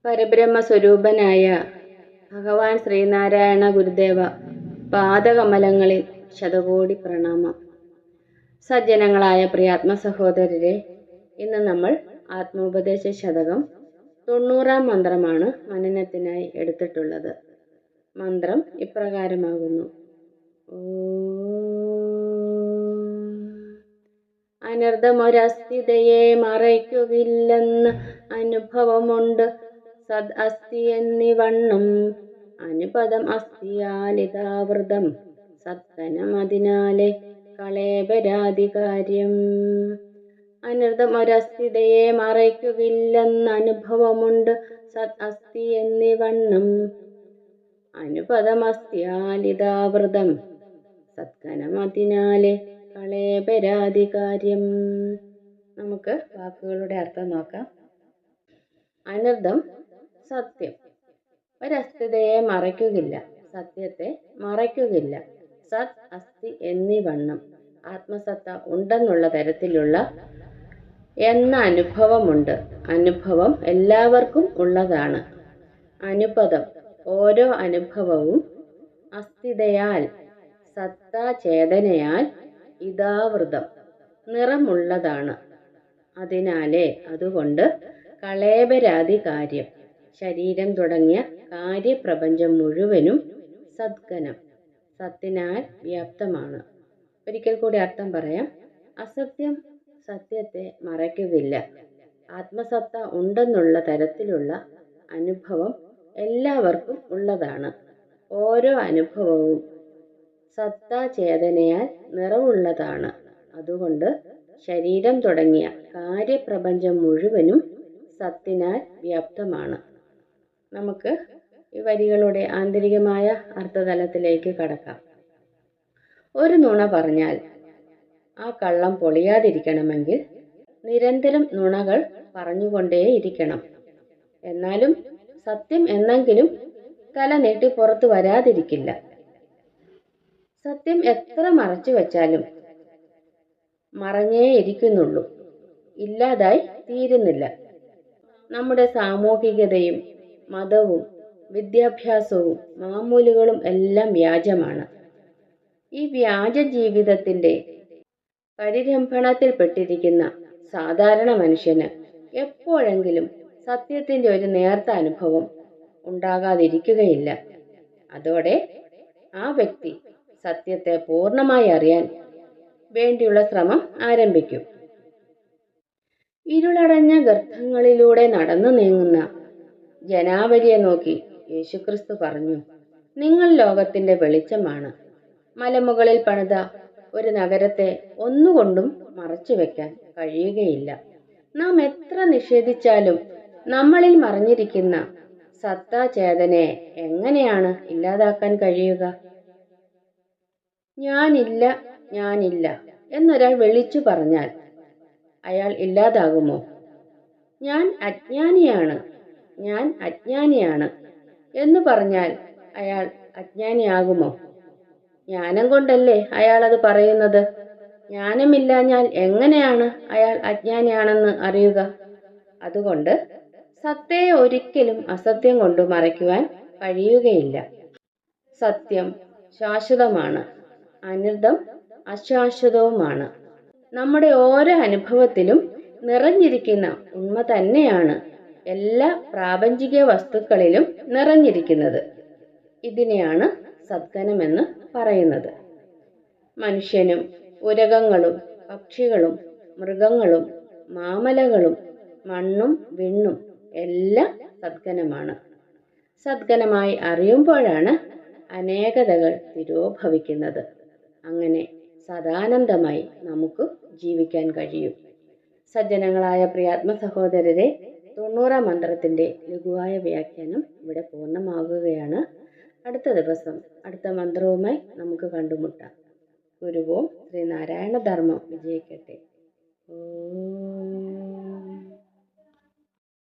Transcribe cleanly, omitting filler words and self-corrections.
പരബ്രഹ്മസ്വരൂപനായ ഭഗവാൻ ശ്രീനാരായണ ഗുരുദേവ പാദകമലങ്ങളിൽ ശതകോടി പ്രണാമം. സജ്ജനങ്ങളായ പ്രിയാത്മ സഹോദരരെ, ഇന്ന് നമ്മൾ ആത്മോപദേശ ശതകം 90-ാം മന്ത്രമാണ് മനനത്തിനായി എടുത്തിട്ടുള്ളത്. മന്ത്രം ഇപ്രകാരമാകുന്നു: അനർത്ഥമൊരസ്ഥിതയെ മറയ്ക്കുകയില്ലെന്ന് അനുഭവമുണ്ട് സദ് അസ്ഥി എന്നിവണ്ണം. അനുപദം അസ്ഥിയാലിതാവൃതം സത്കനമതിനാലെ കളേബരാധികാര്യം. അനർത്ഥമൊരസ്ഥിതയെ മറയ്ക്കുകയില്ലെന്ന് അനുഭവമുണ്ട് സദ് അസ്ഥി എന്നിവണ്ണം. അനുപദം അസ്ഥിയാലിതാവൃതം സത്കനമതിനാലെ കളേബരാധികാര്യം. നമുക്ക് വാക്കുകളുടെ അർത്ഥം നോക്കാം. അനർത്ഥം സത്യം. ഒരസ്ഥിതയെ മറയ്ക്കുകയില്ല, സത്യത്തെ മറയ്ക്കുകയില്ല. സത് അസ്ഥി എന്നിവണ്ണം, ആത്മസത്ത ഉണ്ടെന്നുള്ള തരത്തിലുള്ള എന്ന അനുഭവമുണ്ട്. അനുഭവം എല്ലാവർക്കും ഉള്ളതാണ്. അനുപദം ഓരോ അനുഭവവും. അസ്ഥിതയാൽ സത്താചേതനയാൽ. ഇതാവൃതം നിറമുള്ളതാണ്. അതിനാലെ അതുകൊണ്ട്. കളേബരാധികാര്യം ശരീരം തുടങ്ങിയ കാര്യപ്രപഞ്ചം മുഴുവനും. സദ്ഗനം സത്തിനാൽ വ്യാപ്തമാണ്. ഒരിക്കൽ കൂടി അർത്ഥം പറയാം. അസത്യം സത്യത്തെ മറയ്ക്കുകയില്ല. ആത്മസത്ത ഉണ്ടെന്നുള്ള തരത്തിലുള്ള അനുഭവം എല്ലാവർക്കും ഉള്ളതാണ്. ഓരോ അനുഭവവും സത്താചേതനയാൽ നിറവുള്ളതാണ്. അതുകൊണ്ട് ശരീരം തുടങ്ങിയ കാര്യപ്രപഞ്ചം മുഴുവനും സത്തിനാൽ വ്യാപ്തമാണ്. നമുക്ക് ഈ വരികളുടെ ആന്തരികമായ അർത്ഥതലത്തിലേക്ക് കടക്കാം. ഒരു നുണ പറഞ്ഞാൽ ആ കള്ളം പൊളിയാതിരിക്കണമെങ്കിൽ നിരന്തരം നുണകൾ പറഞ്ഞുകൊണ്ടേയിരിക്കണം. എന്നാലും സത്യം എന്നെങ്കിലും തല നീട്ടി പുറത്തു വരാതിരിക്കില്ല. സത്യം എത്ര മറച്ചു വച്ചാലും മറഞ്ഞേയിരിക്കുന്നുള്ളൂ, ഇല്ലാതായി തീരുന്നില്ല. നമ്മുടെ സാമൂഹികതയും മതവും വിദ്യാഭ്യാസവും മാമൂലുകളും എല്ലാം വ്യാജമാണ്. ഈ വ്യാജ ജീവിതത്തിൻ്റെ പരിരംഭണത്തിൽപ്പെട്ടിരിക്കുന്ന സാധാരണ മനുഷ്യന് എപ്പോഴെങ്കിലും സത്യത്തിൻ്റെ ഒരു നേർത്ത അനുഭവം ഉണ്ടാകാതിരിക്കുകയില്ല. അതോടെ ആ വ്യക്തി സത്യത്തെ പൂർണ്ണമായി അറിയാൻ വേണ്ടിയുള്ള ശ്രമം ആരംഭിക്കും. ഇരുളടഞ്ഞ ഗർത്തങ്ങളിലൂടെ നടന്നു നീങ്ങുന്ന ജനാവലിയെ നോക്കി യേശുക്രിസ്തു പറഞ്ഞു: നിങ്ങൾ ലോകത്തിൻ്റെ വെളിച്ചമാണ്. മലമുകളിൽ പണിത ഒരു നഗരത്തെ ഒന്നുകൊണ്ടും മറച്ചുവെക്കാൻ കഴിയുകയില്ല. നാം എത്ര നിഷേധിച്ചാലും നമ്മളിൽ മറഞ്ഞിരിക്കുന്ന സത്താചേതനയെ എങ്ങനെയാണ് ഇല്ലാതാക്കാൻ കഴിയുക? ഞാനില്ല, ഞാനില്ല എന്നൊരാൾ വിളിച്ചു പറഞ്ഞാൽ അയാൾ ഇല്ലാതാകുമോ? ഞാൻ അജ്ഞാനിയാണ്, ഞാൻ അജ്ഞാനിയാണ് എന്ന് പറഞ്ഞാൽ അയാൾ അജ്ഞാനിയാകുമോ? ജ്ഞാനം കൊണ്ടല്ലേ അയാൾ അത് പറയുന്നത്. ജ്ഞാനമില്ലാഞ്ഞാൽ എങ്ങനെയാണ് അയാൾ അജ്ഞാനിയാണെന്ന് അറിയുക? അതുകൊണ്ട് സത്തയെ ഒരിക്കലും അസത്യം കൊണ്ട് മറയ്ക്കുവാൻ കഴിയുകയില്ല. സത്യം ശാശ്വതമാണ്, അനർത്ഥം അശാശ്വതവുമാണ്. നമ്മുടെ ഓരോ അനുഭവത്തിലും നിറഞ്ഞിരിക്കുന്ന ഉണ്മ തന്നെയാണ് എല്ലാ പ്രാപഞ്ചിക വസ്തുക്കളിലും നിറഞ്ഞിരിക്കുന്നത്. ഇതിനെയാണ് സദ്ഗനമെന്ന് പറയുന്നത്. മനുഷ്യനും ഉരകങ്ങളും പക്ഷികളും മൃഗങ്ങളും മാമലകളും മണ്ണും വിണ്ണും എല്ലാം സദ്ഗനമാണ്. സദ്ഗനമായി അറിയുമ്പോഴാണ് അനേകതകൾ തിരോഭവിക്കുന്നത്. അങ്ങനെ സദാനന്ദമായി നമുക്ക് ജീവിക്കാൻ കഴിയും. സജ്ജനങ്ങളായ പ്രിയാത്മ സഹോദരരെ, 90-ാം മന്ത്രത്തിൻ്റെ ലഘുവായ വ്യാഖ്യാനം ഇവിടെ പൂർണ്ണമാകുകയാണ്. അടുത്ത ദിവസം അടുത്ത മന്ത്രവുമായി നമുക്ക് കണ്ടുമുട്ടാം. ഗുരുവോം ശ്രീനാരായണ ധർമ്മം വിജയിക്കട്ടെ. ഓം.